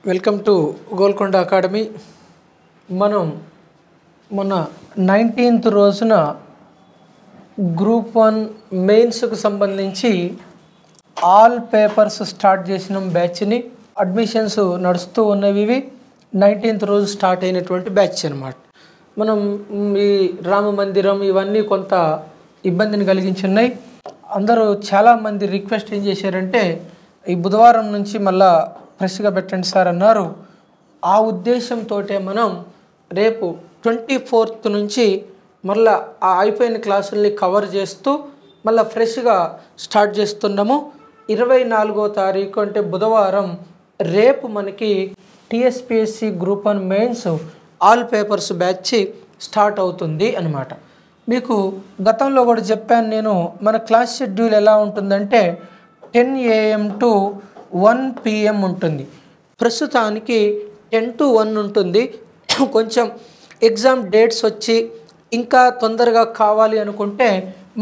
Welcome to Golconda academy. మనం మొన్న 19th రోజున గ్రూప్ 1 మెయిన్స్కు సంబంధించి ఆల్ పేపర్స్ స్టార్ట్ చేసిన బ్యాచ్ని అడ్మిషన్స్ నడుస్తూ ఉన్నవి. ఇవి 19th రోజు స్టార్ట్ అయినటువంటి బ్యాచ్ అన్నమాట. మనం ఈ రామ మందిరం ఇవన్నీ కొంత ఇబ్బందిని కలిగించున్నాయి. అందరూ చాలామంది రిక్వెస్ట్ ఏం చేశారంటే ఈ బుధవారం నుంచి మళ్ళా ఫ్రెష్గా పెట్టండి సార్ అన్నారు. ఆ ఉద్దేశంతో మనం రేపు 24th నుంచి మళ్ళీ ఆ అయిపోయిన క్లాసుల్ని కవర్ చేస్తూ మళ్ళీ ఫ్రెష్గా స్టార్ట్ చేస్తున్నాము. 24వ తారీఖు అంటే బుధవారం రేపు మనకి TSPSC group 1 mains all papers batch start అవుతుంది అన్నమాట. మీకు గతంలో కూడా చెప్పాను నేను, మన క్లాస్ షెడ్యూల్ ఎలా ఉంటుందంటే 10 AM to 1 PM ఉంటుంది. ప్రస్తుతానికి 10 to 1 ఉంటుంది. కొంచెం ఎగ్జామ్ డేట్స్ వచ్చి ఇంకా తొందరగా కావాలి అనుకుంటే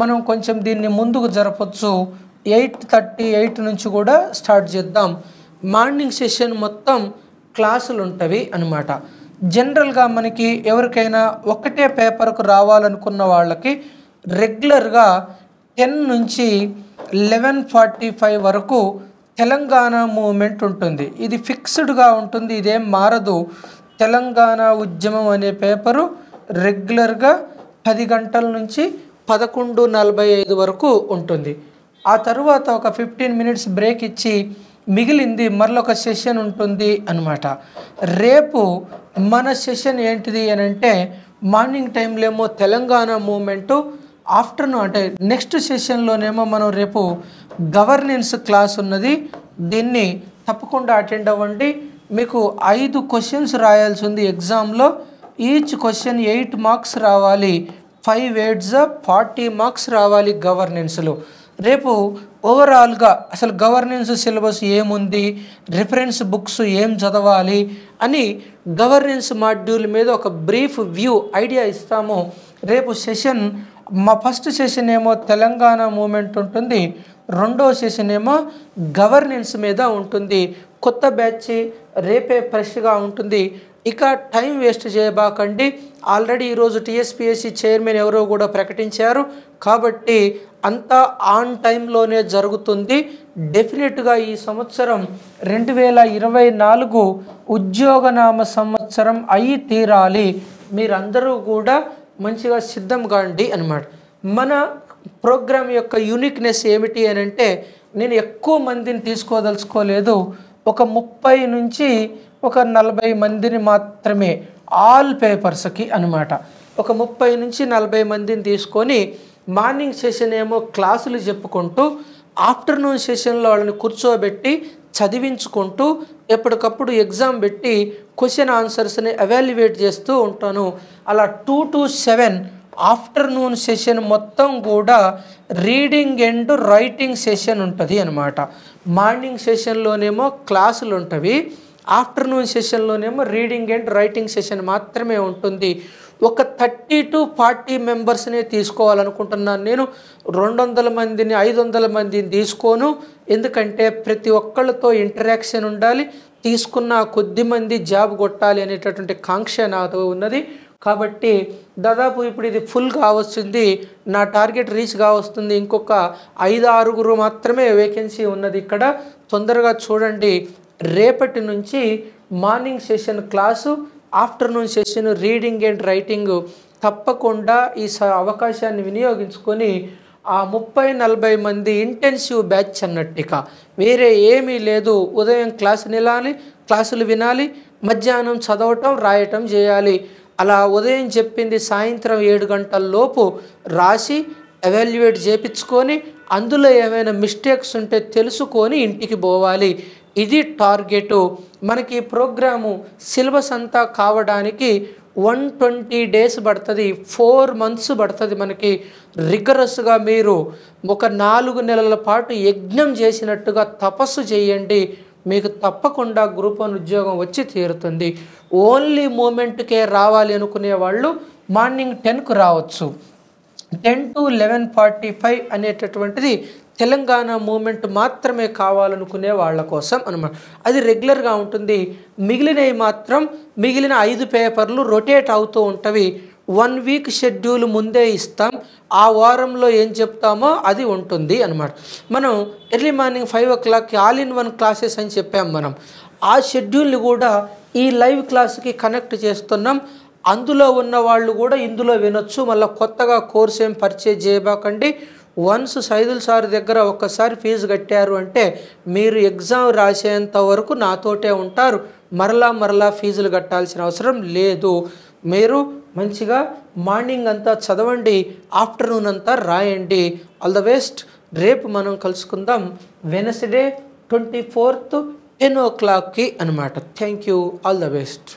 మనం కొంచెం దీన్ని ముందుకు జరపచ్చు. 8:38 నుంచి కూడా స్టార్ట్ చేద్దాం. మార్నింగ్ సెషన్ మొత్తం క్లాసులు ఉంటవి అన్నమాట. జనరల్గా మనకి ఎవరికైనా ఒకటే పేపర్కు రావాలనుకున్న వాళ్ళకి రెగ్యులర్గా 10 నుంచి 11:45 వరకు తెలంగాణ మూవ్మెంట్ ఉంటుంది. ఇది ఫిక్స్డ్గా ఉంటుంది, ఇదేం మారదు. తెలంగాణ ఉద్యమం అనే పేపరు రెగ్యులర్గా 10 గంటల నుంచి 11:45 వరకు ఉంటుంది. ఆ తర్వాత ఒక 15 minutes బ్రేక్ ఇచ్చి మిగిలింది మరొక సెషన్ ఉంటుంది అన్నమాట. రేపు మన సెషన్ ఏంటిది అని అంటే మార్నింగ్ టైంలో ఏమో తెలంగాణ మూవ్మెంటు, ఆఫ్టర్నూన్ అంటే నెక్స్ట్ సెషన్లోనేమో మనం రేపు గవర్నెన్స్ క్లాస్ ఉన్నది. దీన్ని తప్పకుండా అటెండ్ అవ్వండి. మీకు 5 క్వశ్చన్స్ రాయాల్సి ఉంది ఎగ్జామ్లో. ఈచ్ క్వశ్చన్ 8 మార్క్స్ రావాలి. 5 words 40 మార్క్స్ రావాలి గవర్నెన్స్లో. రేపు ఓవరాల్గా అసలు గవర్నెన్స్ సిలబస్ ఏముంది, రిఫరెన్స్ బుక్స్ ఏం చదవాలి అని గవర్నెన్స్ మాడ్యూల్ మీద ఒక బ్రీఫ్ వ్యూ ఐడియా ఇస్తాము. రేపు సెషన్ మా ఫస్ట్ సెషన్ ఏమో తెలంగాణ మూమెంట్ ఉంటుంది, రెండో సెషన్ ఏమో గవర్నెన్స్ మీద ఉంటుంది. కొత్త బ్యాచ్ రేపే ఫ్రెష్గా ఉంటుంది. ఇక టైం వేస్ట్ చేయబాకండి. ఆల్రెడీ ఈరోజు టీఎస్పీఎస్సీ చైర్మన్ ఎవరో కూడా ప్రకటించారు కాబట్టి అంతా ఆన్ టైంలోనే జరుగుతుంది. డెఫినెట్గా ఈ సంవత్సరం 2024 ఉద్యోగనామ సంవత్సరం అయి తీరాలి. మీరందరూ కూడా మంచిగా సిద్ధం కాండి అన్నమాట. మన ప్రోగ్రామ్ యొక్క యూనిక్నెస్ ఏమిటి అని అంటే నేను ఎక్కువ మందిని తీసుకోదలుచుకోలేదు. ఒక 30 నుంచి ఒక 40 మందిని మాత్రమే ఆల్ పేపర్స్కి అన్నమాట. ఒక 30 నుంచి 40 మందిని తీసుకొని మార్నింగ్ సెషన్ ఏమో క్లాసులు చెప్పుకుంటూ ఆఫ్టర్నూన్ సెషన్లో వాళ్ళని కూర్చోబెట్టి చదివించుకుంటూ ఎప్పటికప్పుడు ఎగ్జామ్ పెట్టి క్వశ్చన్ ఆన్సర్స్ని ఎవాల్యుయేట్ చేస్తూ ఉంటాను. అలా 2 to 7 ఆఫ్టర్నూన్ సెషన్ మొత్తం కూడా రీడింగ్ అండ్ రైటింగ్ సెషన్ ఉంటుంది అన్నమాట. మార్నింగ్ సెషన్లోనేమో క్లాసులు ఉంటవి, ఆఫ్టర్నూన్ సెషన్లోనేమో రీడింగ్ అండ్ రైటింగ్ సెషన్ మాత్రమే ఉంటుంది. ఒక 30 to 40 మెంబర్స్నే తీసుకోవాలనుకుంటున్నాను నేను. 200 మందిని 500 మందిని తీసుకోను. ఎందుకంటే ప్రతి ఒక్కళ్ళతో ఇంటరాక్షన్ ఉండాలి. తీసుకున్న కొద్ది మంది జాబ్ కొట్టాలి అనేటటువంటి కాంక్ష నాతో ఉన్నది. కాబట్టి దాదాపు ఇప్పుడు ఇది ఫుల్ కావస్తుంది, నా టార్గెట్ రీచ్ కావస్తుంది. ఇంకొక 5-6 మాత్రమే వేకెన్సీ ఉన్నది ఇక్కడ. తొందరగా చూడండి. రేపటి నుంచి morning session class, afternoon session reading and writing. తప్పకుండా ఈ అవకాశాన్ని వినియోగించుకొని ఆ 30-40 మంది ఇంటెన్సివ్ బ్యాచ్ అన్నట్టుక వేరే ఏమీ లేదు. ఉదయం క్లాసులు వినాలి, మధ్యాహ్నం చదవటం రాయటం చేయాలి. అలా ఉదయం చెప్పింది సాయంత్రం 7 గంటల లోపు రాసి ఎవాల్యుయేట్ చేయించుకొని అందులో ఏమైనా మిస్టేక్స్ ఉంటే తెలుసుకొని ఇంటికి పోవాలి. ఇది టార్గెటు. మనకి ప్రోగ్రాము సిలబస్ అంతా కావడానికి 120 days పడుతుంది, 4 months పడుతుంది. మనకి రిగరస్గా మీరు ఒక 4 నెలల పాటు యజ్ఞం చేసినట్టుగా తపస్సు చేయండి. మీకు తప్పకుండా గ్రూప్ 1 ఉద్యోగం వచ్చి తీరుతుంది. ఓన్లీ మూమెంట్కే రావాలి అనుకునే వాళ్ళు మార్నింగ్ 10కు రావచ్చు. 10 to 11:45 అనేటటువంటిది తెలంగాణ మూమెంట్ మాత్రమే కావాలనుకునే వాళ్ళ కోసం అనమాట. అది రెగ్యులర్గా ఉంటుంది. మిగిలినవి మాత్రం మిగిలిన 5 పేపర్లు రొటేట్ అవుతూ ఉంటవి. 1 వీక్ షెడ్యూల్ ముందే ఇస్తాం. ఆ వారంలో ఏం చెప్తామో అది ఉంటుంది అనమాట. మనం ఎర్లీ మార్నింగ్ 5 o'clockకి ఆల్ ఇన్ వన్ క్లాసెస్ అని చెప్పాం. మనం ఆ షెడ్యూల్ని కూడా ఈ లైవ్ క్లాస్కి కనెక్ట్ చేస్తున్నాం. అందులో ఉన్న వాళ్ళు కూడా ఇందులో వినొచ్చు. మళ్ళీ కొత్తగా కోర్స్ ఏం పర్చేజ్ చేయబాకండి. వన్స్ సైదుల్ సార్ దగ్గర ఒక్కసారి ఫీజు కట్టారు అంటే మీరు ఎగ్జామ్ రాసేంత వరకు నాతోటే ఉంటారు. మరలా ఫీజులు కట్టాల్సిన అవసరం లేదు. మీరు మంచిగా మార్నింగ్ అంతా చదవండి, ఆఫ్టర్నూన్ అంతా రాయండి. All the best. రేపు మనం కలుసుకుందాం వెనస్డే 24th 10 o'clockకి అనమాట. Thank you. All the best.